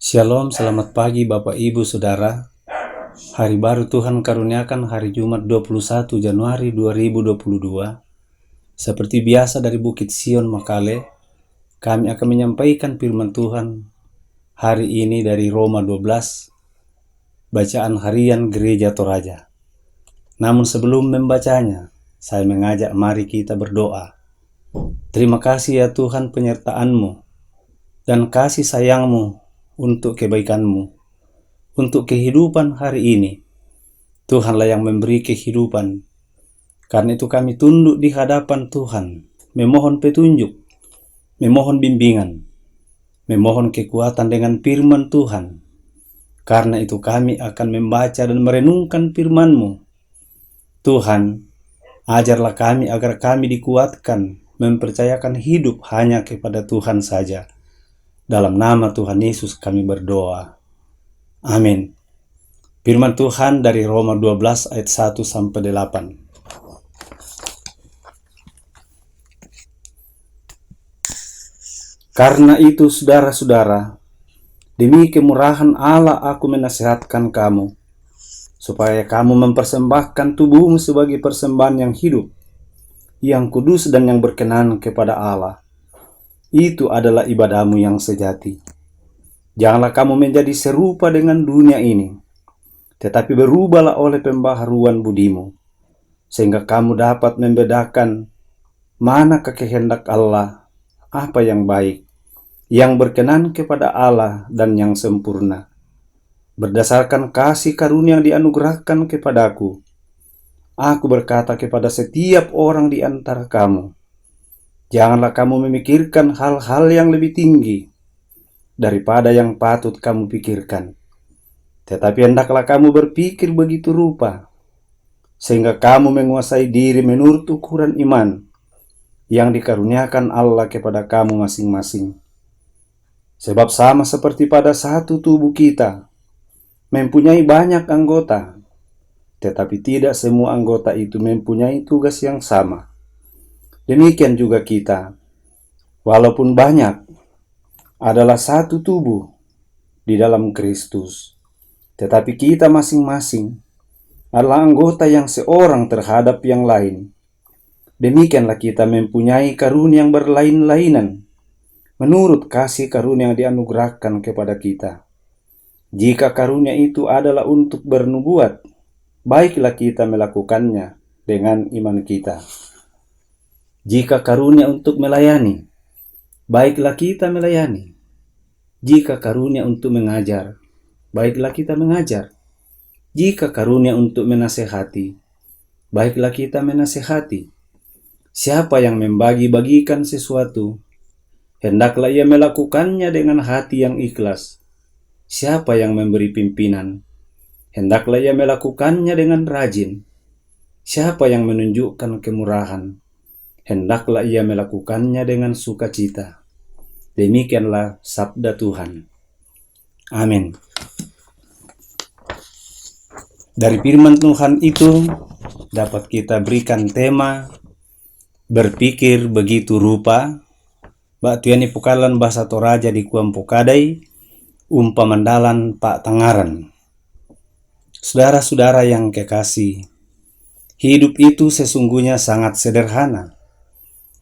Shalom, selamat pagi Bapak Ibu Saudara. Hari baru Tuhan karuniakan hari Jumat 21 Januari 2022. Seperti biasa dari Bukit Sion Makale, kami akan menyampaikan firman Tuhan hari ini dari Roma 12, bacaan harian Gereja Toraja. Namun sebelum membacanya, saya mengajak mari kita berdoa. Terima kasih ya Tuhan penyertaan-Mu dan kasih sayang-Mu untuk kebaikan-Mu, untuk kehidupan hari ini. Tuhanlah yang memberi kehidupan. Karena itu kami tunduk di hadapan Tuhan, memohon petunjuk, memohon bimbingan, memohon kekuatan dengan firman Tuhan. Karena itu kami akan membaca dan merenungkan firman-Mu. Tuhan, ajarlah kami agar kami dikuatkan, mempercayakan hidup hanya kepada Tuhan saja. Dalam nama Tuhan Yesus kami berdoa. Amin. Firman Tuhan dari Roma 12 ayat 1-8. Karena itu saudara-saudara, demi kemurahan Allah aku menasihatkan kamu, supaya kamu mempersembahkan tubuhmu sebagai persembahan yang hidup, yang kudus dan yang berkenan kepada Allah. Itu adalah ibadahmu yang sejati. Janganlah kamu menjadi serupa dengan dunia ini, tetapi berubahlah oleh pembaharuan budimu, sehingga kamu dapat membedakan manakah kehendak Allah, apa yang baik, yang berkenan kepada Allah dan yang sempurna. Berdasarkan kasih karunia yang dianugerahkan kepadaku, aku berkata kepada setiap orang di antara kamu, janganlah kamu memikirkan hal-hal yang lebih tinggi daripada yang patut kamu pikirkan, tetapi hendaklah kamu berpikir begitu rupa, sehingga kamu menguasai diri menurut ukuran iman yang dikaruniakan Allah kepada kamu masing-masing. Sebab sama seperti pada satu tubuh kita, mempunyai banyak anggota, tetapi tidak semua anggota itu mempunyai tugas yang sama. Demikian juga kita, walaupun banyak, adalah satu tubuh di dalam Kristus, tetapi kita masing-masing adalah anggota yang seorang terhadap yang lain. Demikianlah kita mempunyai karunia yang berlain-lainan, menurut kasih karunia yang dianugerahkan kepada kita. Jika karunia itu adalah untuk bernubuat, baiklah kita melakukannya dengan iman kita. Jika karunia untuk melayani, baiklah kita melayani. Jika karunia untuk mengajar, baiklah kita mengajar. Jika karunia untuk menasehati, baiklah kita menasehati. Siapa yang membagi-bagikan sesuatu, hendaklah ia melakukannya dengan hati yang ikhlas. Siapa yang memberi pimpinan, hendaklah ia melakukannya dengan rajin. Siapa yang menunjukkan kemurahan, hendaklah ia melakukannya dengan sukacita. Demikianlah sabda Tuhan. Amin. Dari firman Tuhan itu dapat kita berikan tema berpikir begitu rupa. Batuani pukalan bahasa Toraja di kuam pokadai, umpamandalan Pak Tangaran. Saudara-saudara yang kekasih, hidup itu sesungguhnya sangat sederhana.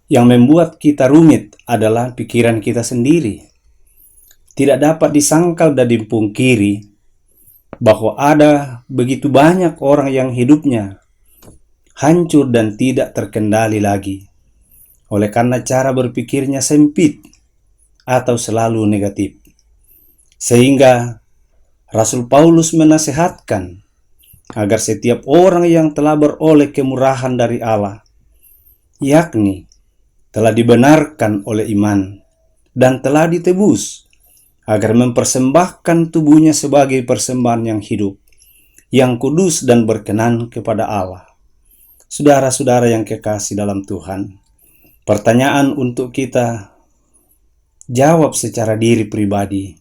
Yang membuat kita rumit adalah pikiran kita sendiri. Tidak dapat disangkal dan dipungkiri bahwa ada begitu banyak orang yang hidupnya hancur dan tidak terkendali lagi, oleh karena cara berpikirnya sempit atau selalu negatif. Sehingga Rasul Paulus menasehatkan agar setiap orang yang telah beroleh kemurahan dari Allah, yakni telah dibenarkan oleh iman dan telah ditebus, agar mempersembahkan tubuhnya sebagai persembahan yang hidup, yang kudus dan berkenan kepada Allah. Saudara-saudara yang kekasih dalam Tuhan, pertanyaan untuk kita jawab secara diri pribadi,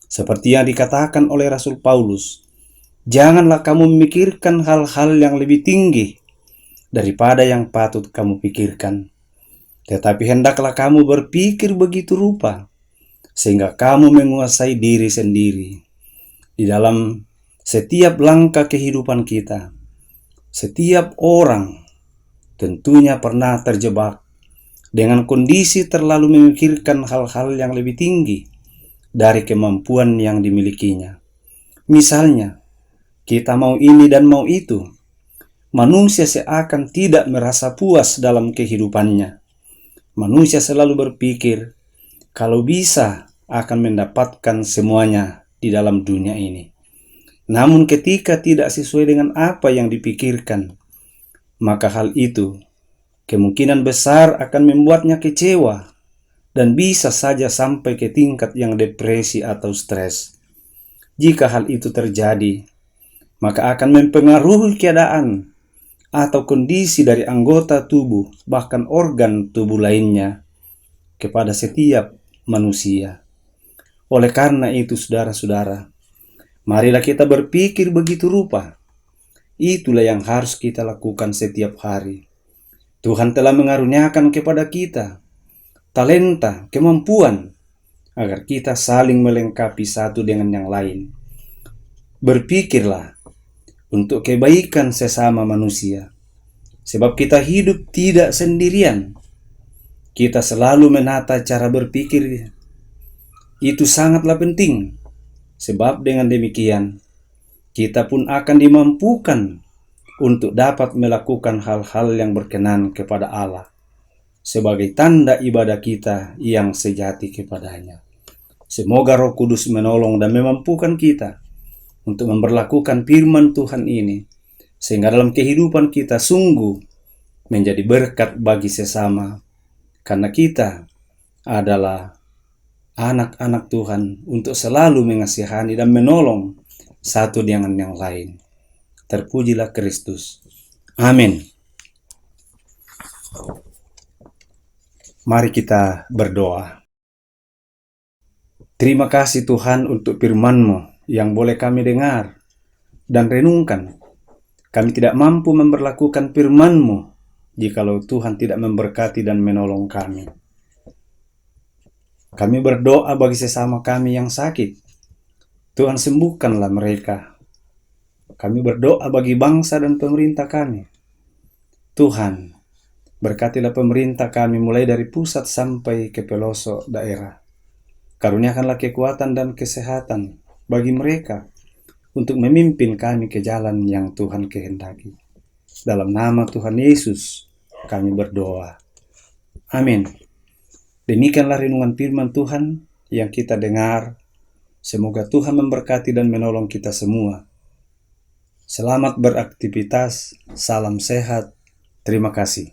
seperti yang dikatakan oleh Rasul Paulus, janganlah kamu memikirkan hal-hal yang lebih tinggi daripada yang patut kamu pikirkan, tetapi hendaklah kamu berpikir begitu rupa, sehingga kamu menguasai diri sendiri di dalam setiap langkah kehidupan kita. Setiap orang tentunya pernah terjebak dengan kondisi terlalu memikirkan hal-hal yang lebih tinggi dari kemampuan yang dimilikinya. Misalnya, kita mau ini dan mau itu. Manusia seakan tidak merasa puas dalam kehidupannya. Manusia selalu berpikir kalau bisa akan mendapatkan semuanya di dalam dunia ini. Namun ketika tidak sesuai dengan apa yang dipikirkan, maka hal itu kemungkinan besar akan membuatnya kecewa dan bisa saja sampai ke tingkat yang depresi atau stres. Jika hal itu terjadi, maka akan mempengaruhi keadaan atau kondisi dari anggota tubuh, bahkan organ tubuh lainnya kepada setiap manusia. Oleh karena itu, saudara-saudara, marilah kita berpikir begitu rupa. Itulah yang harus kita lakukan setiap hari. Tuhan telah mengaruniakan kepada kita talenta, kemampuan, agar kita saling melengkapi satu dengan yang lain. Berpikirlah untuk kebaikan sesama manusia, sebab kita hidup tidak sendirian. Kita selalu menata cara berpikir. Itu sangatlah penting, sebab dengan demikian kita pun akan dimampukan untuk dapat melakukan hal-hal yang berkenan kepada Allah sebagai tanda ibadah kita yang sejati kepadanya. Semoga Roh Kudus menolong dan memampukan kita untuk memperlakukan firman Tuhan ini, sehingga dalam kehidupan kita sungguh menjadi berkat bagi sesama, karena kita adalah anak-anak Tuhan untuk selalu mengasihani dan menolong satu dengan yang lain. Terpujilah Kristus. Amin. Mari kita berdoa. Terima kasih Tuhan untuk firman-Mu yang boleh kami dengar dan renungkan. Kami tidak mampu memperlakukan firman-Mu jikalau Tuhan tidak memberkati dan menolong kami. Kami berdoa bagi sesama kami yang sakit. Tuhan sembuhkanlah mereka. Kami berdoa bagi bangsa dan pemerintah kami. Tuhan, berkatilah pemerintah kami mulai dari pusat sampai ke pelosok daerah. Karuniakanlah kekuatan dan kesehatan bagi mereka untuk memimpin kami ke jalan yang Tuhan kehendaki. Dalam nama Tuhan Yesus kami berdoa. Amin. Demikianlah renungan firman Tuhan yang kita dengar. Semoga Tuhan memberkati dan menolong kita semua. Selamat beraktivitas, salam sehat, terima kasih.